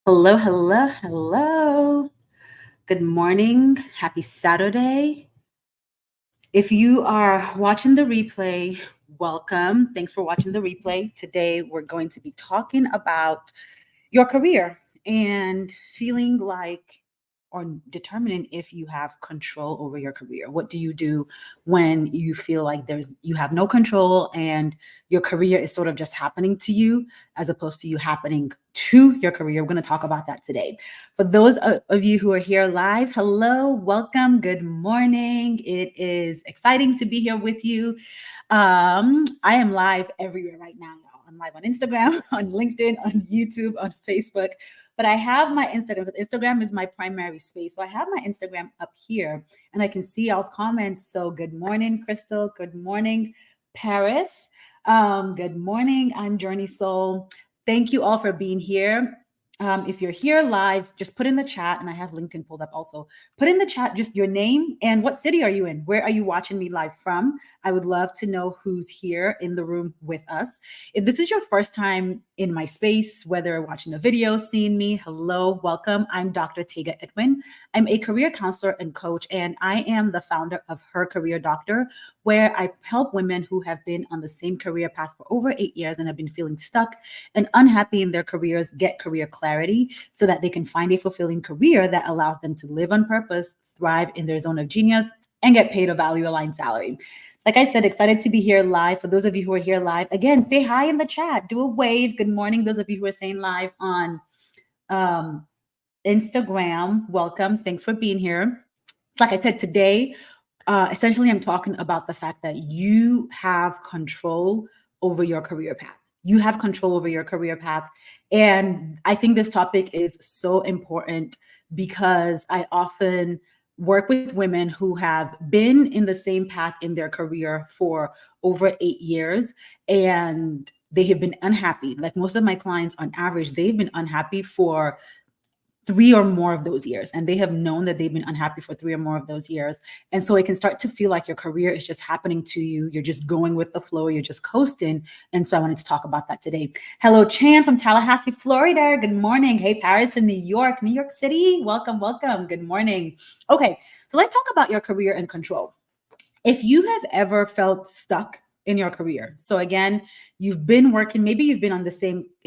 Hello, hello, hello. Good morning. Happy Saturday. If you are watching the replay, welcome. Thanks for watching the replay. Today, we're going to be talking about your career and feeling like or determining if you have control over your career. What do you do when you feel like you have no control and your career is sort of just happening to you as opposed to you happening to your career? We're going to talk about that today. For those of you who are here live, hello, welcome, good morning. It is exciting to be here with you. I am live everywhere right now, y'all. I'm live on Instagram, on LinkedIn, on YouTube, on Facebook. But I have my Instagram, because Instagram is my primary space. So I have my Instagram up here and I can see y'all's comments. So good morning, Crystal. Good morning, Paris. Good morning. I'm Journey Soul. Thank you all for being here. If you're here live, just put in the chat, and I have LinkedIn pulled up also. Put in the chat just your name and what city are you in? Where are you watching me live from? I would love to know who's here in the room with us. If this is your first time in my space, whether watching a video, seeing me, hello, welcome. I'm Dr. 𝙁𝙤𝙣𝙀. I'm a career counselor and coach, and I am the founder of Her Career Doctor, where I help women who have been on the same career path for over 8 years and have been feeling stuck and unhappy in their careers get career clarity so that they can find a fulfilling career that allows them to live on purpose, thrive in their zone of genius, and get paid a value-aligned salary. Like I said, excited to be here live. For those of you who are here live, again, say hi in the chat. Do a wave. Good morning. Those of you who are saying live on Instagram, welcome. Thanks for being here. Like I said, today, essentially, I'm talking about the fact that you have control over your career path. You have control over your career path. And I think this topic is so important because I often work with women who have been in the same path in their career for over 8 years and they have been unhappy. Like most of my clients on average, they've been unhappy for 3 or more of those years, and they have known that they've been unhappy for 3 or more of those years. And so it can start to feel like your career is just happening to you. You're just going with the flow. You're just coasting. And so I wanted to talk about that today. Hello, Chan from Tallahassee, Florida. Good morning. Hey, Paris from New York City. Welcome, welcome. Good morning. Okay, so let's talk about your career and control. If you have ever felt stuck in your career, so again, you've been working, maybe you've been in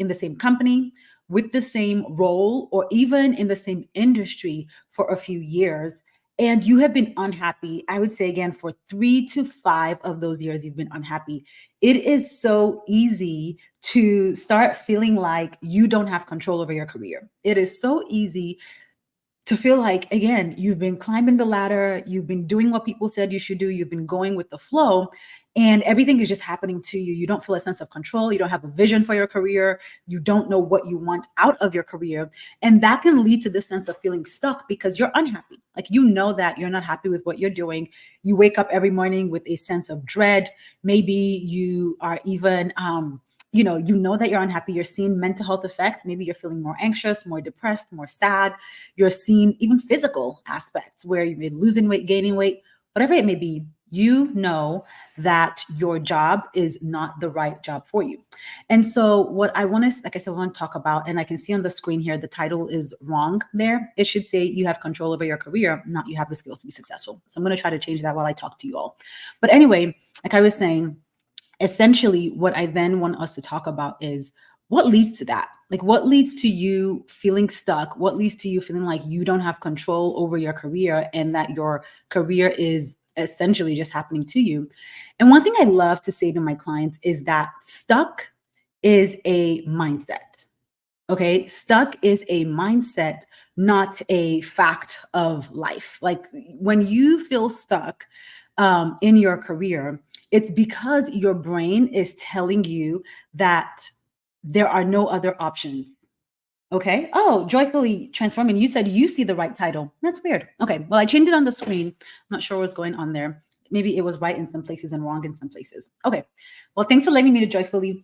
the same company, with the same role, or even in the same industry for a few years, and you have been unhappy, I would say again, for 3 to 5 of those years you've been unhappy, it is so easy to start feeling like you don't have control over your career. It is so easy to feel like, again, you've been climbing the ladder, you've been doing what people said you should do, you've been going with the flow, and everything is just happening to you. You don't feel a sense of control. You don't have a vision for your career. You don't know what you want out of your career. And that can lead to this sense of feeling stuck because you're unhappy. Like, you know that you're not happy with what you're doing. You wake up every morning with a sense of dread. Maybe you are even, you know that you're unhappy. You're seeing mental health effects. Maybe you're feeling more anxious, more depressed, more sad. You're seeing even physical aspects where you're losing weight, gaining weight, whatever it may be. You know that your job is not the right job for you. And so what I want to, like I said, I want to talk about, and I can see on the screen here, the title is wrong there. It should say you have control over your career, not you have the skills to be successful. So I'm going to try to change that while I talk to you all. But anyway, like I was saying, essentially what I then want us to talk about is what leads to that. Like, what leads to you feeling stuck? What leads to you feeling like you don't have control over your career and that your career is essentially just happening to you? And one thing I love to say to my clients is that stuck is a mindset. Okay, stuck is a mindset, not a fact of life. Like, when you feel stuck in your career, it's because your brain is telling you that there are no other options. Okay. Oh, Joyfully Transforming. You said you see the right title. That's weird. Okay. Well, I changed it on the screen. I'm not sure what's going on there. Maybe it was right in some places and wrong in some places. Okay. Well, thanks for letting me to joyfully.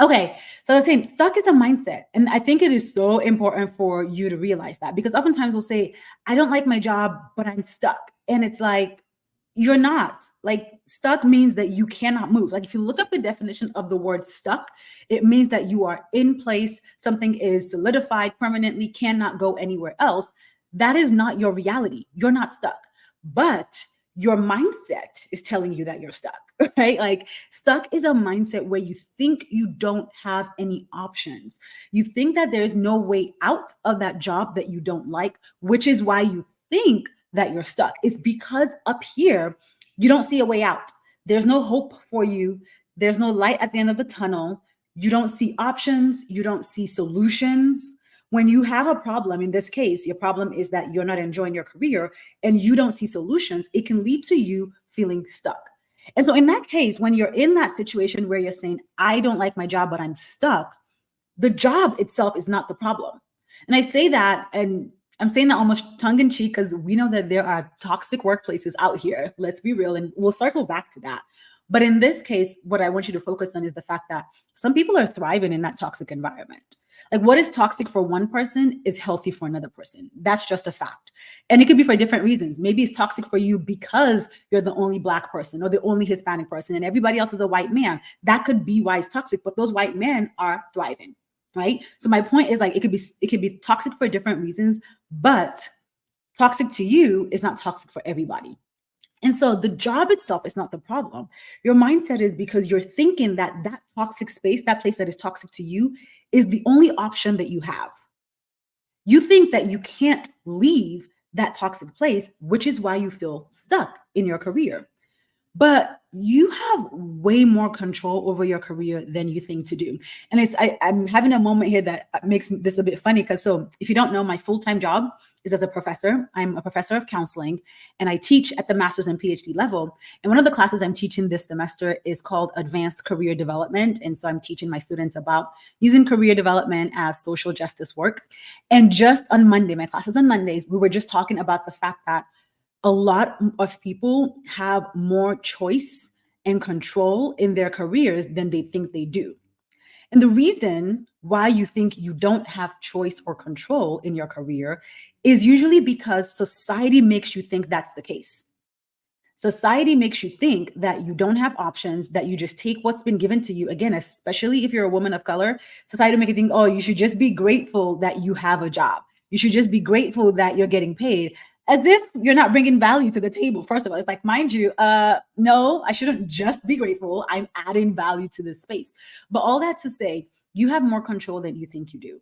Okay. So I was saying, stuck is a mindset. And I think it is so important for you to realize that, because oftentimes we'll say, I don't like my job, but I'm stuck. And it's like, You're not. Like, stuck means that you cannot move. Like, if you look up the definition of the word stuck, it means that you are in place, something is solidified permanently, cannot go anywhere else. That is not your reality. You're not stuck. But your mindset is telling you that you're stuck, right? Like, stuck is a mindset where you think you don't have any options. You think that there's no way out of that job that you don't like, which is why you think that you're stuck. It's because up here, you don't see a way out. There's no hope for you. There's no light at the end of the tunnel. You don't see options. You don't see solutions. When you have a problem, in this case, your problem is that you're not enjoying your career and you don't see solutions, it can lead to you feeling stuck. And so in that case, when you're in that situation where you're saying, I don't like my job, but I'm stuck, the job itself is not the problem. And I say that, and I'm saying that almost tongue in cheek because we know that there are toxic workplaces out here. Let's be real, and we'll circle back to that. But in this case, what I want you to focus on is the fact that some people are thriving in that toxic environment. Like, what is toxic for one person is healthy for another person. That's just a fact. And it could be for different reasons. Maybe it's toxic for you because you're the only Black person or the only Hispanic person and everybody else is a white man. That could be why it's toxic, but those white men are thriving, right? So my point is, like, it could be toxic for different reasons, but toxic to you is not toxic for everybody. And so the job itself is not the problem. Your mindset is, because you're thinking that that toxic space, that place that is toxic to you, is the only option that you have. You think that you can't leave that toxic place, which is why you feel stuck in your career. But you have way more control over your career than you think to do. And I'm having a moment here that makes this a bit funny because, so if you don't know, my full-time job is as a professor. I'm a professor of counseling and I teach at the master's and PhD level. And one of the classes I'm teaching this semester is called Advanced Career Development. And so I'm teaching my students about using career development as social justice work. And just on Monday, my class is on Mondays, we were just talking about the fact that a lot of people have more choice and control in their careers than they think they do. And the reason why you think you don't have choice or control in your career is usually because society makes you think that's the case. Society makes you think that you don't have options, that you just take what's been given to you. Again, especially if you're a woman of color, society makes you think, oh, you should just be grateful that you have a job. You should just be grateful that you're getting paid, as if you're not bringing value to the table. First of all, it's like, mind you, no, I shouldn't just be grateful. I'm adding value to this space. But all that to say, you have more control than you think you do.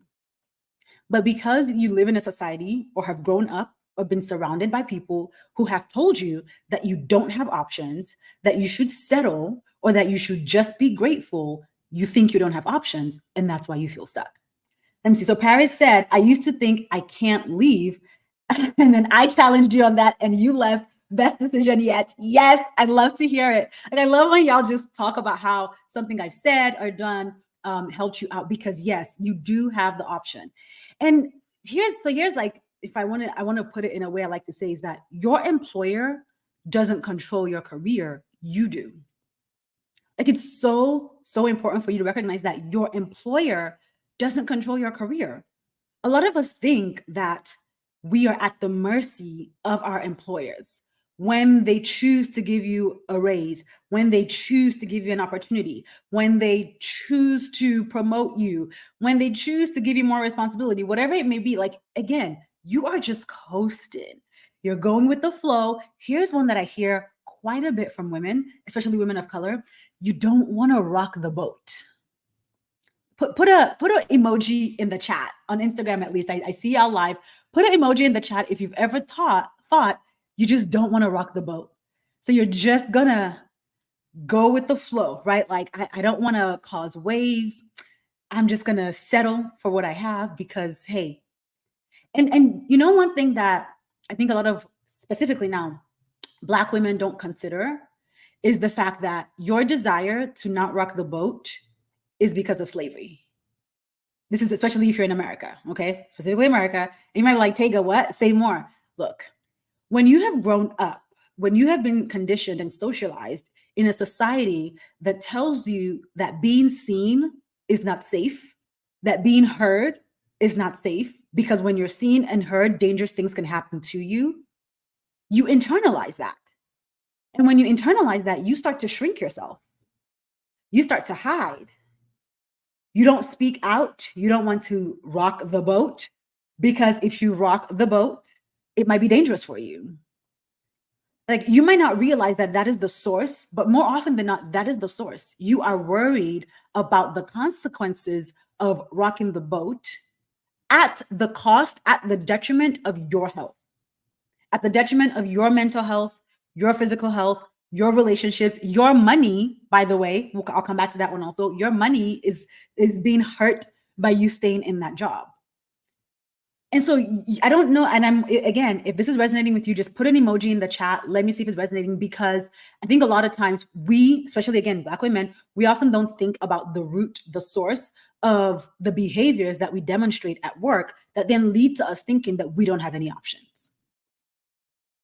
But because you live in a society or have grown up or been surrounded by people who have told you that you don't have options, that you should settle, or that you should just be grateful, you think you don't have options, and that's why you feel stuck. Let me see. So Paris said, I used to think I can't leave. And then I challenged you on that and you left. Best decision yet. Yes, I'd love to hear it. And I love when y'all just talk about how something I've said or done helped you out, because yes, you do have the option. And here's like, if I want to put it in a way I like to say, is that your employer doesn't control your career, you do. Like, it's so important for you to recognize that your employer doesn't control your career. A lot of us think that we are at the mercy of our employers when they choose to give you a raise, when they choose to give you an opportunity, when they choose to promote you, when they choose to give you more responsibility, whatever it may be. Like, again, you are just coasting. You're going with the flow. Here's one that I hear quite a bit from women, especially women of color. You don't want to rock the boat. Put a emoji in the chat on Instagram, at least. I see y'all live. Put an emoji in the chat if you've ever thought you just don't want to rock the boat. So you're just gonna go with the flow, right? Like, I don't want to cause waves. I'm just gonna settle for what I have because, hey, and you know, one thing that I think a lot of, specifically now, Black women don't consider is the fact that your desire to not rock the boat is because of slavery. This is especially if you're in America, okay? Specifically America. And you might be like, Tega, what? Say more. Look, when you have grown up, when you have been conditioned and socialized in a society that tells you that being seen is not safe, that being heard is not safe, because when you're seen and heard, dangerous things can happen to you, you internalize that. And when you internalize that, you start to shrink yourself. You start to hide. You don't speak out. You don't want to rock the boat, because if you rock the boat, it might be dangerous for you. Like, you might not realize that that is the source, but more often than not, that is the source. You are worried about the consequences of rocking the boat at the cost, at the detriment of your health, at the detriment of your mental health, your physical health, your relationships, your money. By the way, I'll come back to that one also. Your money is being hurt by you staying in that job. And so I don't know. And again, if this is resonating with you, just put an emoji in the chat. Let me see if it's resonating, because I think a lot of times we, especially again, Black women, we often don't think about the root, the source of the behaviors that we demonstrate at work that then lead to us thinking that we don't have any options.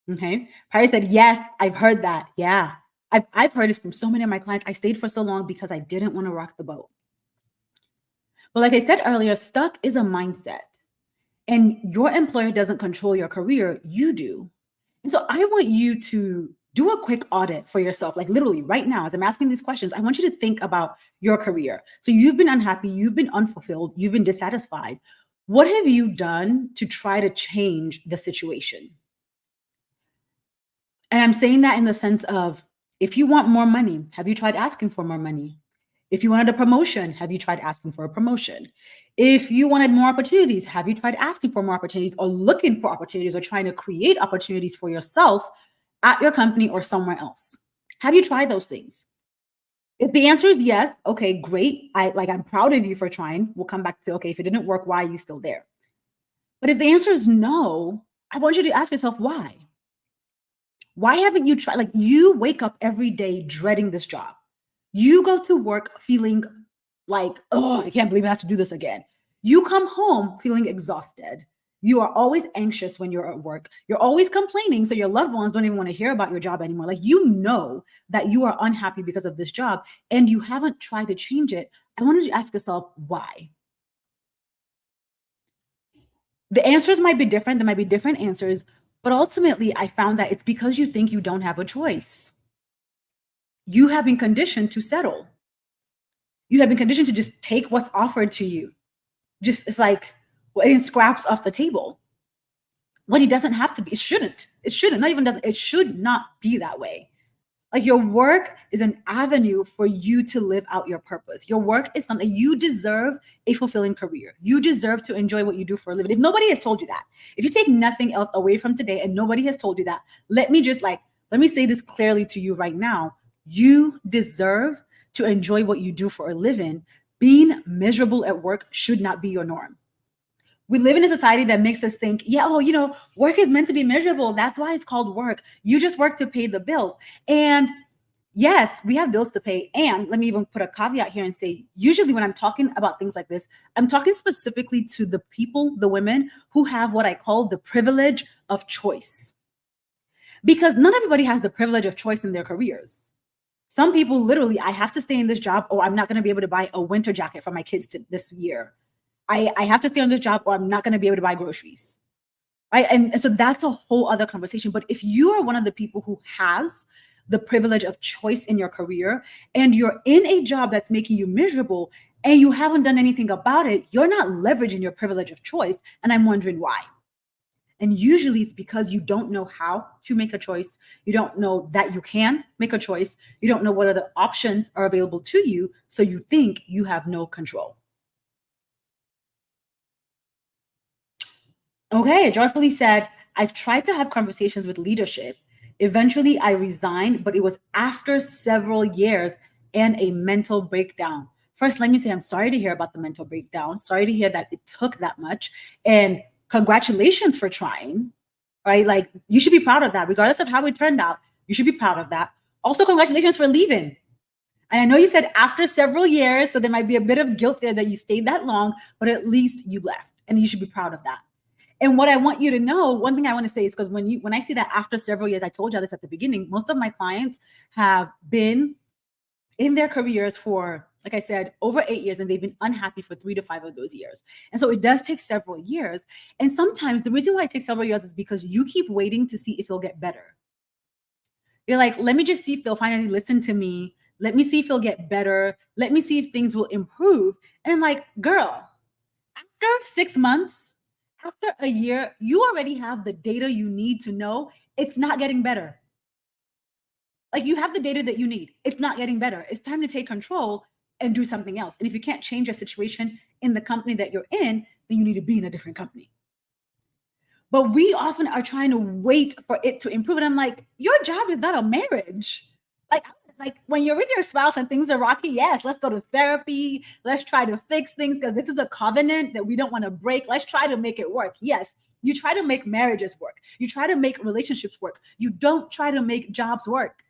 Okay. Perry said, yes, I've heard that. Yeah. I've heard this from so many of my clients. I stayed for so long because I didn't want to rock the boat. But like I said earlier, stuck is a mindset. And your employer doesn't control your career, you do. And so I want you to do a quick audit for yourself, like literally right now, as I'm asking these questions, I want you to think about your career. So you've been unhappy, you've been unfulfilled, you've been dissatisfied. What have you done to try to change the situation? And I'm saying that in the sense of, if you want more money, have you tried asking for more money? If you wanted a promotion, have you tried asking for a promotion? If you wanted more opportunities, have you tried asking for more opportunities, or looking for opportunities, or trying to create opportunities for yourself at your company or somewhere else? Have you tried those things? If the answer is yes, okay, great. I'm proud of you for trying. We'll come back to, okay, if it didn't work, why are you still there? But if the answer is no, I want you to ask yourself why. Why haven't you tried? Like, you wake up every day dreading this job. You go to work feeling like, oh, I can't believe I have to do this again. You come home feeling exhausted. You are always anxious when you're at work. You're always complaining, so your loved ones don't even want to hear about your job anymore. Like, you know that you are unhappy because of this job, and you haven't tried to change it. I wanted you to ask yourself why. The answers might be different. There might be different answers, but ultimately, I found that it's because you think you don't have a choice. You have been conditioned to settle. You have been conditioned to just take what's offered to you. Just, it's like getting scraps off the table. When it doesn't have to be, it shouldn't. It shouldn't, not even doesn't, it should not be that way. Like, your work is an avenue for you to live out your purpose. Your work is something, you deserve a fulfilling career. You deserve to enjoy what you do for a living. If nobody has told you that, if you take nothing else away from today and nobody has told you that, let me say this clearly to you right now. You deserve to enjoy what you do for a living. Being miserable at work should not be your norm. We live in a society that makes us think, work is meant to be miserable. That's why it's called work. You just work to pay the bills. And yes, we have bills to pay. And let me even put a caveat here and say, usually when I'm talking about things like this, I'm talking specifically to the people, the women who have what I call the privilege of choice. Because not everybody has the privilege of choice in their careers. Some people literally, I have to stay in this job, or I'm not going to be able to buy a winter jacket for my kids this year. I have to stay on this job, or I'm not going to be able to buy groceries. Right. And so that's a whole other conversation. But if you are one of the people who has the privilege of choice in your career, and you're in a job that's making you miserable, and you haven't done anything about it, you're not leveraging your privilege of choice. And I'm wondering why. And usually it's because you don't know how to make a choice. You don't know that you can make a choice. You don't know what other options are available to you. So you think you have no control. Okay, Joyfully said, I've tried to have conversations with leadership. Eventually I resigned, but it was after several years and a mental breakdown. First, let me say, I'm sorry to hear about the mental breakdown. Sorry to hear that it took that much. And congratulations for trying, right? Like, you should be proud of that. Regardless of how it turned out, you should be proud of that. Also, congratulations for leaving. And I know you said after several years, so there might be a bit of guilt there that you stayed that long, but at least you left, and you should be proud of that. And what I want you to know, one thing I want to say is, because when I see that after several years, I told you this at the beginning, most of my clients have been in their careers for, like I said, over 8 years, and they've been unhappy for 3 to 5 of those years. And so it does take several years. And sometimes the reason why it takes several years is because you keep waiting to see if it'll get better. You're like, let me just see if they'll finally listen to me. Let me see if it'll get better. Let me see if things will improve. And I'm like, girl, after 6 months, after a year, you already have the data you need to know it's not getting better. Like, you have the data that you need. It's not getting better. It's time to take control and do something else. And if you can't change your situation in the company that you're in, then you need to be in a different company. But we often are trying to wait for it to improve. And I'm like, your job is not a marriage. Like when you're with your spouse and things are rocky, yes, let's go to therapy. Let's try to fix things because this is a covenant that we don't want to break. Let's try to make it work. Yes, you try to make marriages work. You try to make relationships work. You don't try to make jobs work.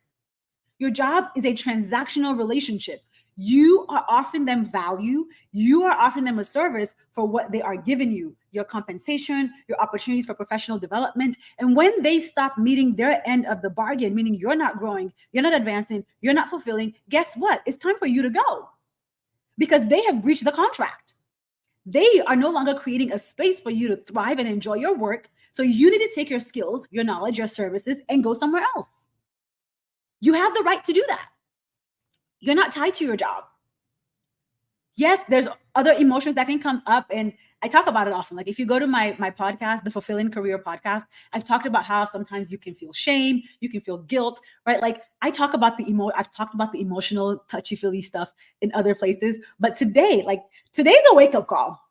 Your job is a transactional relationship. You are offering them value. You are offering them a service for what they are giving you, your compensation, your opportunities for professional development. And when they stop meeting their end of the bargain, meaning you're not growing, you're not advancing, you're not fulfilling, guess what? It's time for you to go because they have breached the contract. They are no longer creating a space for you to thrive and enjoy your work. So you need to take your skills, your knowledge, your services, and go somewhere else. You have the right to do that. You're not tied to your job. Yes, there's other emotions that can come up, and I talk about it often. Like if you go to my podcast, the Fulfilling Career podcast, I've talked about how sometimes you can feel shame, you can feel guilt, right? Like I've talked about the emotional touchy-feely stuff in other places, but today's a wake-up call.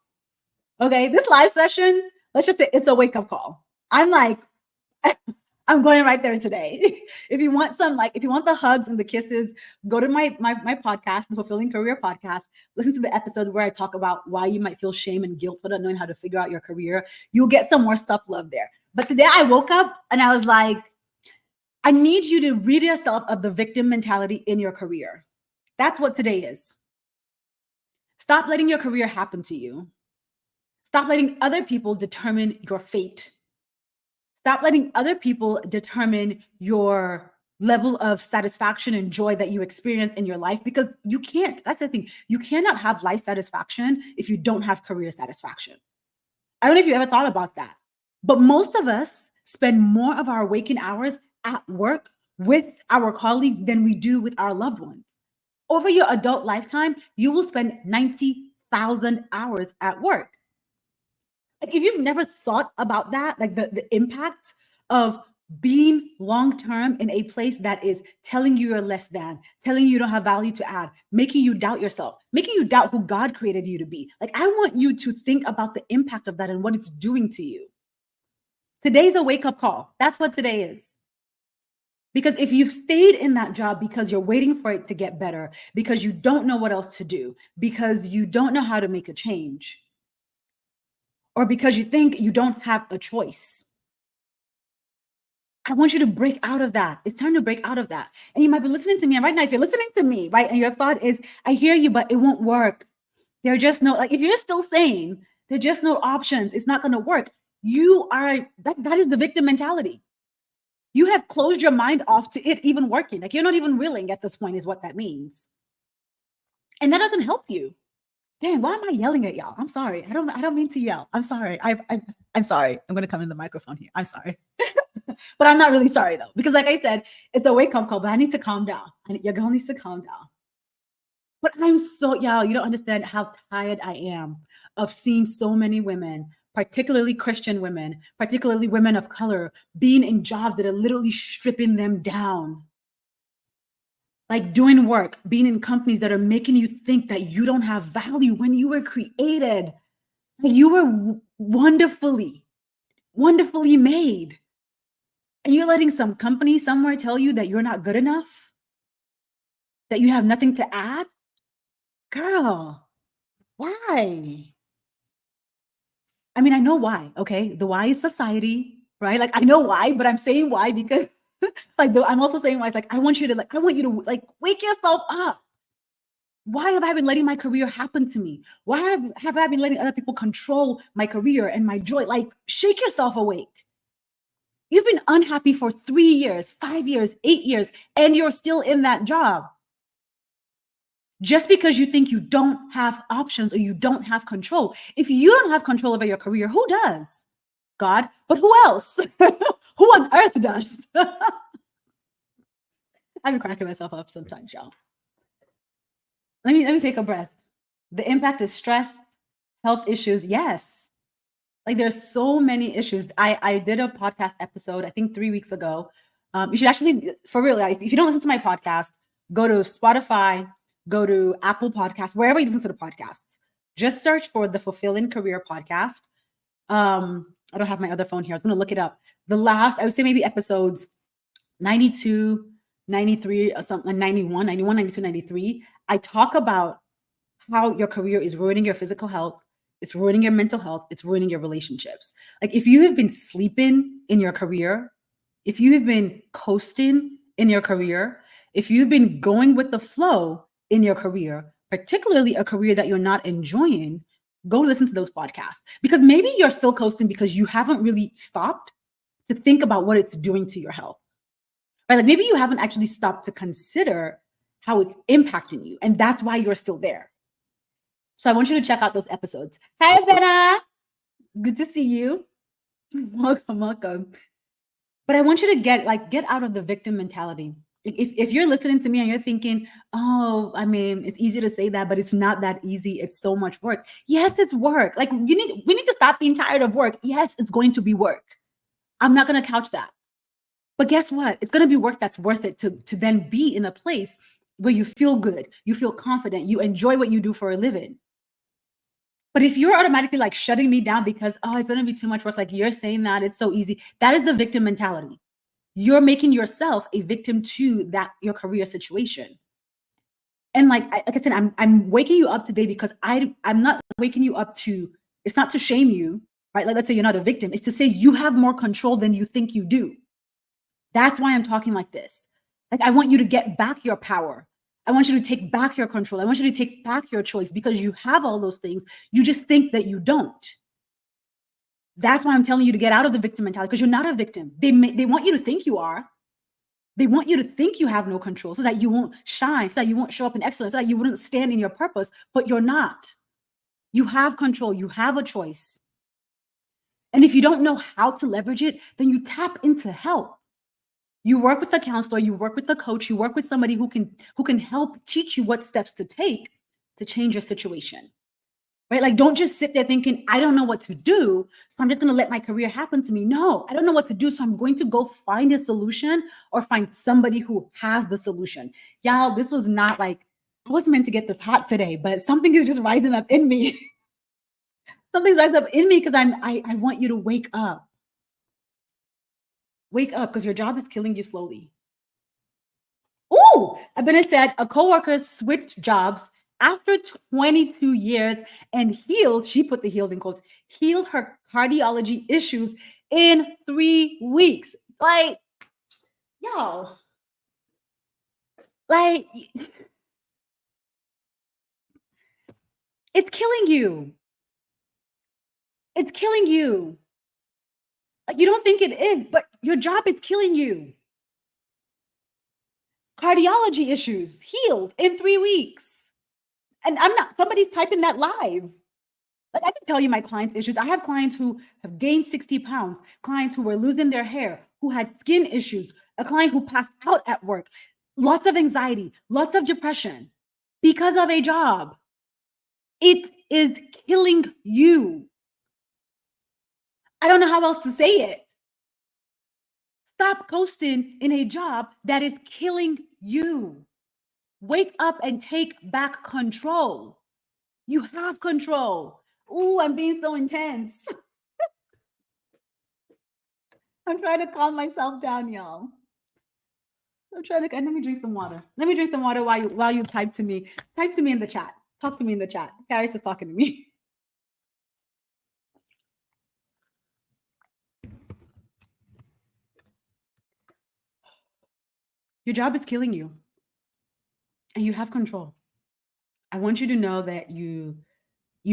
Okay, this live session, let's just say it's a wake-up call. I'm like, I'm going right there today. If you want the hugs and the kisses, go to my podcast, the Fulfilling Career podcast. Listen to the episode where I talk about why you might feel shame and guilt for not knowing how to figure out your career. You'll get some more self-love there. But today I woke up and I was like, I need you to rid yourself of the victim mentality in your career. That's what today is. Stop letting your career happen to you. Stop letting other people determine your fate. Stop letting other people determine your level of satisfaction and joy that you experience in your life, because you can't. That's the thing. You cannot have life satisfaction if you don't have career satisfaction. I don't know if you ever thought about that, but most of us spend more of our waking hours at work with our colleagues than we do with our loved ones. Over your adult lifetime, you will spend 90,000 hours at work. Like if you've never thought about that, like the impact of being long-term in a place that is telling you you're less than, telling you don't have value to add, making you doubt yourself, making you doubt who God created you to be. Like I want you to think about the impact of that and what it's doing to you. Today's a wake-up call. That's what today is. Because if you've stayed in that job because you're waiting for it to get better, because you don't know what else to do, because you don't know how to make a change, or because you think you don't have a choice, I want you to break out of that. It's time to break out of that. And you might be listening to me. And right now, if you're listening to me, right, and your thought is, I hear you, but it won't work. There are just no, like, if you're still saying there are just no options, it's not going to work. You are, that is the victim mentality. You have closed your mind off to it even working. Like you're not even willing at this point is what that means. And that doesn't help you. Dang, why am I yelling at y'all? I'm sorry. I don't mean to yell. I'm sorry. I'm sorry. I'm going to come in the microphone here. I'm sorry. But I'm not really sorry though, because like I said, it's a wake-up call, but I need to calm down. Your girl needs to calm down. But y'all, you don't understand how tired I am of seeing so many women, particularly Christian women, particularly women of color, being in jobs that are literally stripping them down. Like doing work, being in companies that are making you think that you don't have value when you were created. Like you were wonderfully made. And you're letting some company somewhere tell you that you're not good enough, that you have nothing to add? Girl, why? I mean, I know why, okay? The why is society, right? Like I know why, but I'm saying why because I'm also saying why. It's like I want you to wake yourself up. Why have I been letting my career happen to me? Why have I been letting other people control my career and my joy? Like shake yourself awake. You've been unhappy for 3 years, 5 years, 8 years, and you're still in that job. Just because you think you don't have options or you don't have control. If you don't have control over your career, who does? God, but who else? Who on earth does? I've been cracking myself up sometimes, y'all. Let me take a breath. The impact is stress, health issues. Yes. Like there's so many issues. I did a podcast episode, I think 3 weeks ago. You should actually, for real, like, if you don't listen to my podcast, go to Spotify, go to Apple Podcasts, wherever you listen to the podcasts. Just search for the Fulfilling Career Podcast. I don't have my other phone here. I was going to look it up. The last, I would say maybe episodes 92, 93, or something, 91, 91, 92, 93. I talk about how your career is ruining your physical health. It's ruining your mental health. It's ruining your relationships. Like if you have been sleeping in your career, if you have been coasting in your career, if you've been going with the flow in your career, particularly a career that you're not enjoying, go listen to those podcasts, because maybe you're still coasting because you haven't really stopped to think about what it's doing to your health, right? Like maybe you haven't actually stopped to consider how it's impacting you, and that's why you're still there. So I want you to check out those episodes. Hi, Benna. Good to see you. Welcome, welcome. But I want you to get out of the victim mentality. If you're listening to me and you're thinking, oh, I mean, it's easy to say that, but it's not that easy. It's so much work. Yes, it's work. Like we need to stop being tired of work. Yes, it's going to be work. I'm not going to couch that. But guess what? It's going to be work that's worth it to then be in a place where you feel good, you feel confident, you enjoy what you do for a living. But if you're automatically like shutting me down because, oh, it's going to be too much work, like you're saying that it's so easy, that is the victim mentality. You're making yourself a victim to that, your career situation. And like I said, I'm waking you up today because I'm not waking you up to, it's not to shame you, right? Like let's say you're not a victim. It's to say you have more control than you think you do. That's why I'm talking like this. Like I want you to get back your power. I want you to take back your control. I want you to take back your choice because you have all those things. You just think that you don't. That's why I'm telling you to get out of the victim mentality, because you're not a victim. They want you to think you are. They want you to think you have no control so that you won't shine, so that you won't show up in excellence, so that you wouldn't stand in your purpose, but you're not. You have control. You have a choice. And if you don't know how to leverage it, then you tap into help. You work with a counselor, you work with a coach, you work with somebody who can help teach you what steps to take to change your situation, right? Like, don't just sit there thinking, I don't know what to do, so I'm just going to let my career happen to me. No, I don't know what to do, so I'm going to go find a solution or find somebody who has the solution. Y'all, this was not like, I wasn't meant to get this hot today, but something is just rising up in me. Something's rising up in me because I want you to wake up. Wake up, because your job is killing you slowly. Oh, Abena said a coworker switched jobs after 22 years and healed, she put the healed in quotes, healed her cardiology issues in 3 weeks. Like, y'all, like, it's killing you. It's killing you. Like, you don't think it is, but your job is killing you. Cardiology issues healed in 3 weeks. And I'm not, somebody's typing that live. Like, I can tell you my clients' issues. I have clients who have gained 60 pounds, clients who were losing their hair, who had skin issues, a client who passed out at work, lots of anxiety, lots of depression because of a job. It is killing you. I don't know how else to say it. Stop coasting in a job that is killing you. Wake up and take back control. You have control. Ooh, I'm being so intense. I'm trying to calm myself down, y'all. I'm trying to, let me drink some water. Let me drink some water while you type to me. Type to me in the chat. Talk to me in the chat. Paris is talking to me. Your job is killing you. And you have control. I want you to know that you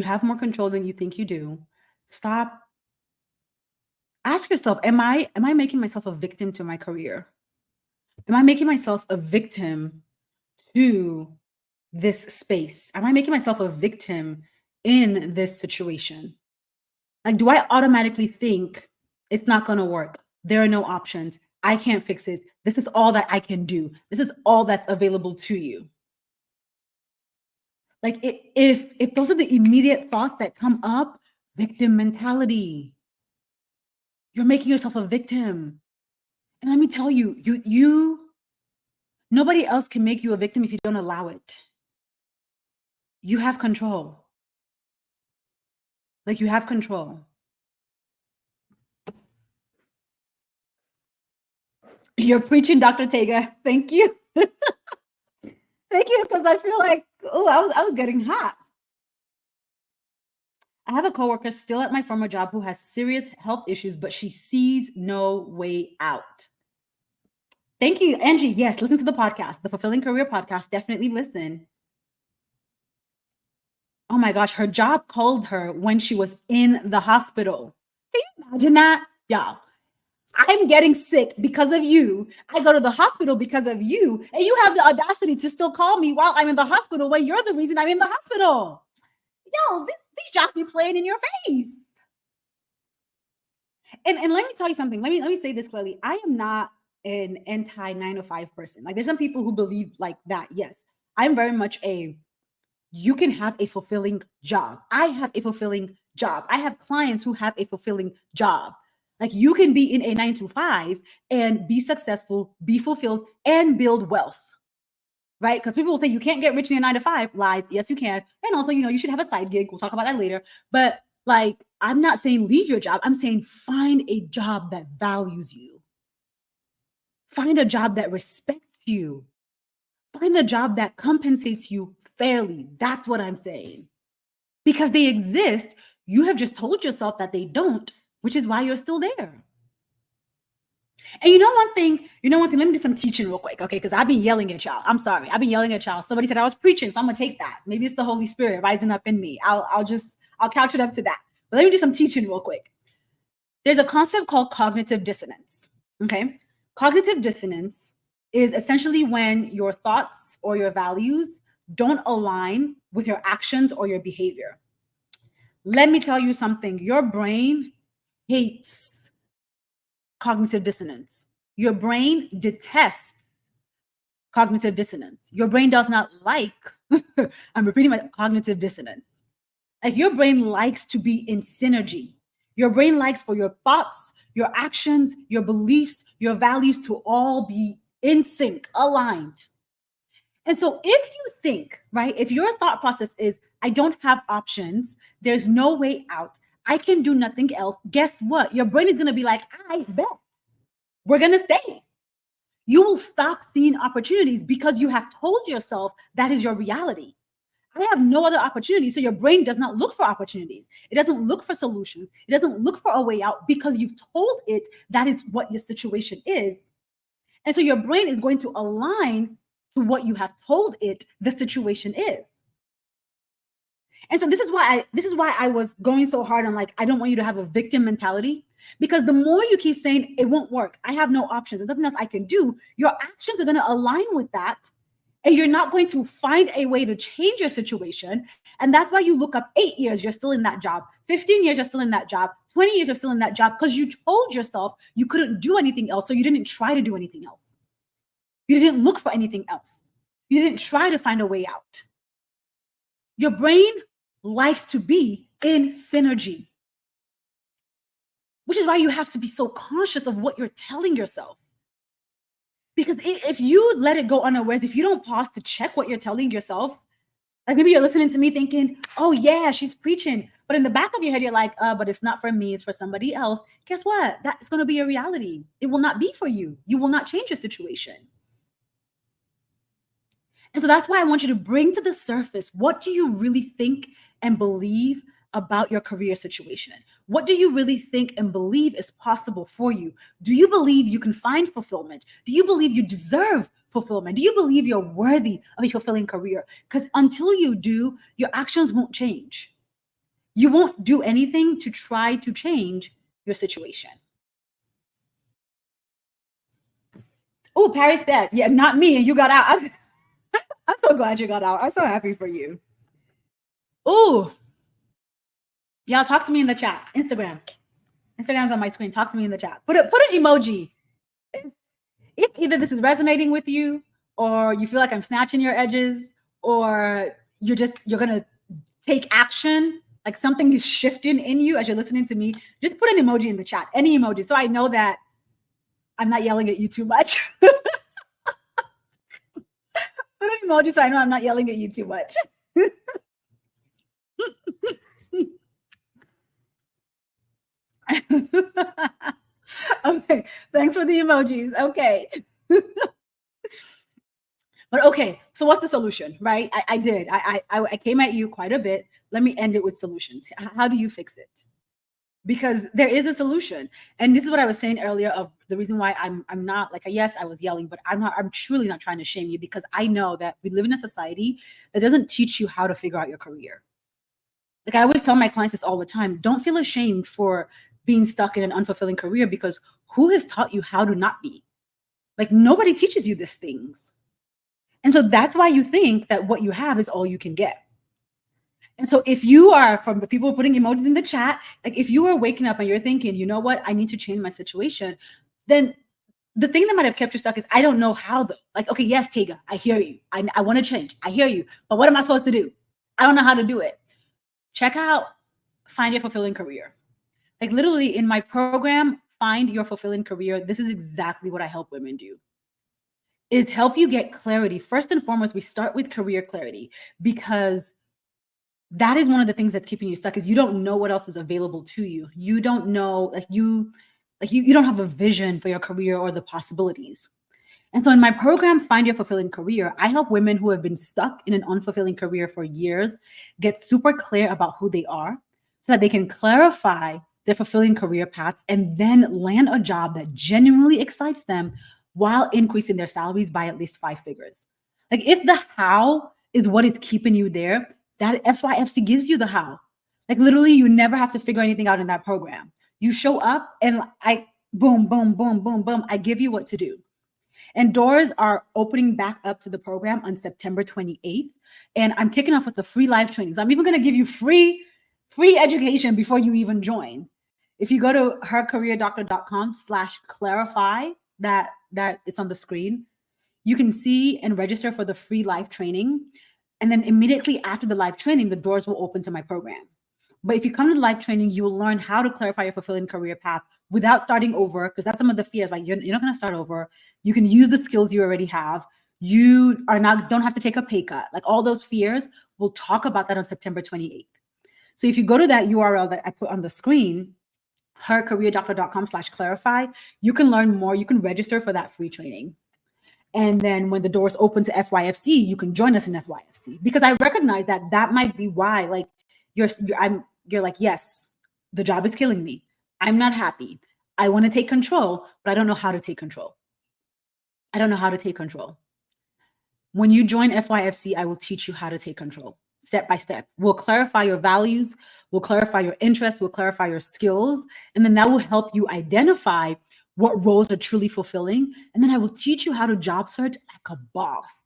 have more control than you think you do. Stop. Ask yourself, am I making myself a victim to my career? Am I making myself a victim to this space? Am I making myself a victim in this situation? Like, do I automatically think it's not going to work? There are no options. I can't fix it. This is all that I can do. This is all that's available to you. Like if those are the immediate thoughts that come up, victim mentality. You're making yourself a victim. And let me tell you, nobody else can make you a victim if you don't allow it. You have control. Like you have control. You're preaching, Dr. Tega. Thank you. Thank you, because I feel like, oh, I was getting hot. I have a coworker still at my former job who has serious health issues, but she sees no way out. Thank you, Angie. Yes, listen to the podcast, the Fulfilling Career podcast. Definitely listen. Oh my gosh, her job called her when she was in the hospital. Can you imagine that? Yeah. I'm getting sick because of you. I go to the hospital because of you. And you have the audacity to still call me while I'm in the hospital when you're the reason I'm in the hospital. Yo, these jobs be playing in your face. And let me tell you something. Let me say this clearly. I am not an anti 9 to 5 person. Like there's some people who believe like that. Yes, I'm very much you can have a fulfilling job. I have a fulfilling job. I have clients who have a fulfilling job. Like you can be in a 9 to 5 and be successful, be fulfilled, and build wealth, right? Because people will say you can't get rich in a 9 to 5. Lies. Yes, you can. And also, you should have a side gig. We'll talk about that later. But like, I'm not saying leave your job. I'm saying find a job that values you. Find a job that respects you. Find a job that compensates you fairly. That's what I'm saying. Because they exist. You have just told yourself that they don't, which is why you're still there. And you know one thing, let me do some teaching real quick, okay? Because I've been yelling at y'all. I'm sorry. I've been yelling at y'all. Somebody said I was preaching, so I'm gonna take that. Maybe it's the Holy Spirit rising up in me. I'll couch it up to that. But let me do some teaching real quick. There's a concept called cognitive dissonance. Okay. Cognitive dissonance is essentially when your thoughts or your values don't align with your actions or your behavior. Let me tell you something. Your brain hates cognitive dissonance. Your brain detests cognitive dissonance. Your brain does not like, I'm repeating my cognitive dissonance. Like your brain likes to be in synergy. Your brain likes for your thoughts, your actions, your beliefs, your values to all be in sync, aligned. And so if you think, right, if your thought process is, I don't have options, there's no way out, I can do nothing else, guess what? Your brain is going to be like, I bet we're going to stay. You will stop seeing opportunities because you have told yourself that is your reality. I have no other opportunity. So your brain does not look for opportunities. It doesn't look for solutions. It doesn't look for a way out because you've told it that is what your situation is. And so your brain is going to align to what you have told it the situation is. And so this is why I was going so hard on like, I don't want you to have a victim mentality, because the more you keep saying it won't work, I have no options, there's nothing else I can do, your actions are going to align with that. And you're not going to find a way to change your situation. And that's why you look up 8 years, you're still in that job. 15 years, you're still in that job. 20 years, you're still in that job because you told yourself you couldn't do anything else. So you didn't try to do anything else. You didn't look for anything else. You didn't try to find a way out. Your brain likes to be in synergy, which is why you have to be so conscious of what you're telling yourself. Because if you let it go unawares, if you don't pause to check what you're telling yourself, like maybe you're listening to me thinking, oh yeah, she's preaching. But in the back of your head, you're like, but it's not for me, it's for somebody else. Guess what? That's going to be a reality. It will not be for you. You will not change your situation. And so that's why I want you to bring to the surface, what do you really think and believe about your career situation? What do you really think and believe is possible for you? Do you believe you can find fulfillment? Do you believe you deserve fulfillment? Do you believe you're worthy of a fulfilling career? Because until you do, your actions won't change. You won't do anything to try to change your situation. Oh, Paris said, yeah, not me. And you got out. I'm so glad you got out. I'm so happy for you. Oh, y'all talk to me in the chat. Instagram's on my screen. Talk to me in the chat. Put an emoji. if either this is resonating with you, or you feel like I'm snatching your edges, or you're gonna take action, like something is shifting in you as you're listening to me, just put an emoji in the chat, any emoji, so I know that I'm not yelling at you too much. Put an emoji so I know I'm not yelling at you too much. Okay, thanks for the emojis. Okay. But okay, so what's the solution, right? I came at you quite a bit. Let me end it with solutions. How do you fix it? Because there is a solution. And this is what I was saying earlier of the reason why I'm not like, yes, I was yelling, but I'm truly not trying to shame you, because I know that we live in a society that doesn't teach you how to figure out your career. Like I always tell my clients this all the time, don't feel ashamed for being stuck in an unfulfilling career, because who has taught you how to not be? Like nobody teaches you these things. And so that's why you think that what you have is all you can get. And so if you are, from the people putting emojis in the chat, like if you are waking up and you're thinking, you know what, I need to change my situation, then the thing that might have kept you stuck is, I don't know how though. Like, okay, yes, Tega, I hear you. I want to change. I hear you. But what am I supposed to do? I don't know how to do it. Check out Find Your Fulfilling Career. Like literally in my program, Find Your Fulfilling Career, this is exactly what I help women do. Is help you get clarity. First and foremost, we start with career clarity, because that is one of the things that's keeping you stuck, is you don't know what else is available to you. You don't know, you don't have a vision for your career or the possibilities. And so in my program, Find Your Fulfilling Career, I help women who have been stuck in an unfulfilling career for years get super clear about who they are, so that they can clarify their fulfilling career paths and then land a job that genuinely excites them while increasing their salaries by at least 5 figures. Like if the how is what is keeping you there, that FYFC gives you the how. Like literally, you never have to figure anything out in that program. You show up and boom, boom, boom, boom, boom, I give you what to do. And doors are opening back up to the program on September 28th. And I'm kicking off with the free live trainings. I'm even going to give you free education before you even join. If you go to hercareerdoctor.com/clarify, that is on the screen, you can see and register for the free live training. And then immediately after the live training, the doors will open to my program. But if you come to the live training, you will learn how to clarify your fulfilling career path without starting over, because that's some of the fears. Like you're not going to start over. You can use the skills you already have. You don't have to take a pay cut. Like all those fears, we'll talk about that on September 28th. So if you go to that URL that I put on the screen, hercareerdoctor.com/clarify, you can learn more. You can register for that free training. And then when the doors open to FYFC, you can join us in FYFC, because I recognize that might be why, like you're like, yes, the job is killing me. I'm not happy. I want to take control, but I don't know how to take control. I don't know how to take control. When you join FYFC, I will teach you how to take control step by step. We'll clarify your values. We'll clarify your interests. We'll clarify your skills. And then that will help you identify what roles are truly fulfilling. And then I will teach you how to job search like a boss,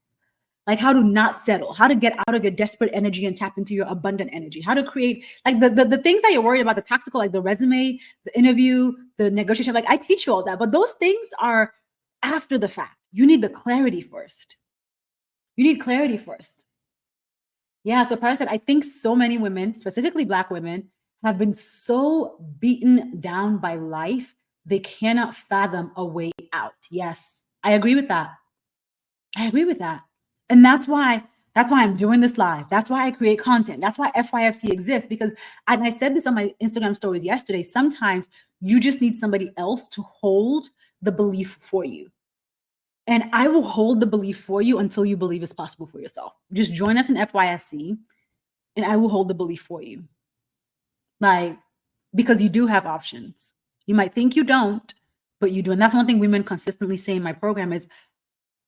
like how to not settle, how to get out of your desperate energy and tap into your abundant energy, how to create like the things that you're worried about, the tactical, like the resume, the interview, the negotiation. Like I teach you all that, but those things are after the fact. You need the clarity first. You need clarity first. Yeah, so Paris said, I think so many women, specifically Black women, have been so beaten down by life, they cannot fathom a way out. Yes, I agree with that. I agree with that. And that's why I'm doing this live. That's why I create content. That's why FYFC exists, because, and I said this on my Instagram stories yesterday, sometimes you just need somebody else to hold the belief for you. And I will hold the belief for you until you believe it's possible for yourself. Just join us in FYFC and I will hold the belief for you. Like, because you do have options. You might think you don't, but you do. And that's one thing women consistently say in my program is,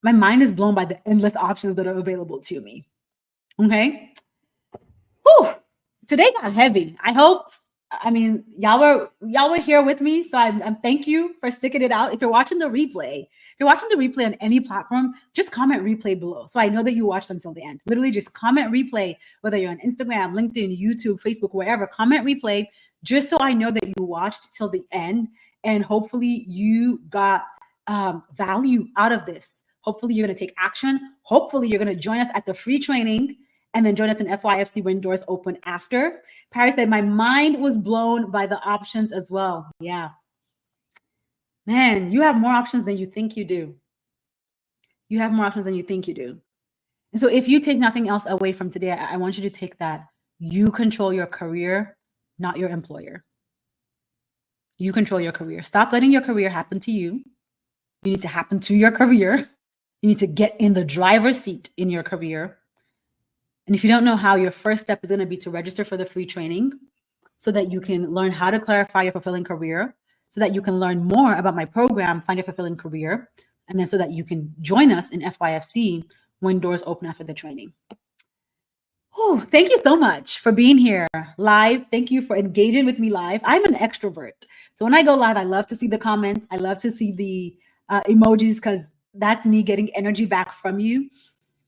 my mind is blown by the endless options that are available to me. Okay. Whew. Today got heavy. I mean, y'all were here with me. So I'm thank you for sticking it out. If you're watching the replay, on any platform, just comment replay below. So I know that you watched until the end. Literally just comment replay, whether you're on Instagram, LinkedIn, YouTube, Facebook, wherever, comment replay, just so I know that you watched till the end. And hopefully you got value out of this. Hopefully you're going to take action. Hopefully you're going to join us at the free training and then join us in FYFC when doors open after. Paris said, my mind was blown by the options as well. Yeah. Man, you have more options than you think you do. You have more options than you think you do. And so if you take nothing else away from today, I want you to take that. You control your career, not your employer. You control your career. Stop letting your career happen to you. You need to happen to your career. You need to get in the driver's seat in your career. And if you don't know how, your first step is going to be to register for the free training so that you can learn how to clarify your fulfilling career, so that you can learn more about my program, Find Your Fulfilling Career, and then so that you can join us in FYFC when doors open after the training. Oh, thank you so much for being here live. Thank you for engaging with me live. I'm an extrovert. So when I go live, I love to see the comments. I love to see the emojis because that's me getting energy back from you.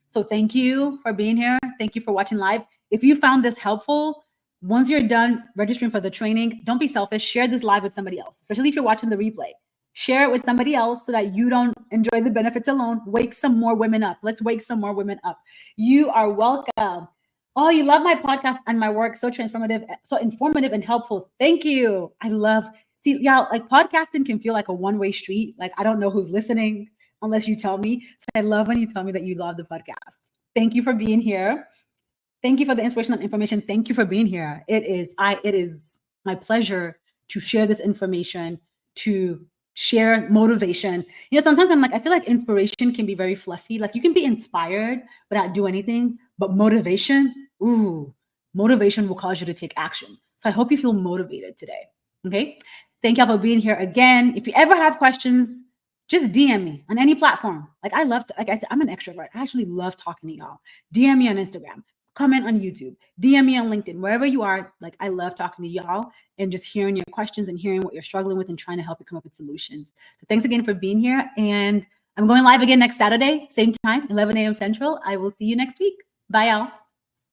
So thank you for being here. Thank you for watching live. If you found this helpful, once you're done registering for the training, don't be selfish. Share this live with somebody else, especially if you're watching the replay. Share it with somebody else so that you don't enjoy the benefits alone. Wake some more women up. Let's wake some more women up. You are welcome. Oh, you love my podcast and my work. So transformative, so informative and helpful. Thank you. I love, see, y'all, like podcasting can feel like a one-way street. Like I don't know who's listening unless you tell me. So I love when you tell me that you love the podcast. Thank you for being here. Thank you for the inspiration and information. Thank you for being here. It is my pleasure to share this information, to share motivation. You know, sometimes I'm like, I feel like inspiration can be very fluffy. Like you can be inspired but not do anything, but motivation, motivation will cause you to take action. So I hope you feel motivated today. Okay. Thank y'all for being here again. If you ever have questions, just DM me on any platform. Like I love, like I said, I'm an extrovert. I actually love talking to y'all. DM me on Instagram, comment on YouTube, DM me on LinkedIn, wherever you are. Like I love talking to y'all and just hearing your questions and hearing what you're struggling with and trying to help you come up with solutions. So thanks again for being here. And I'm going live again next Saturday, same time, 11 a.m. Central. I will see you next week. Bye, y'all.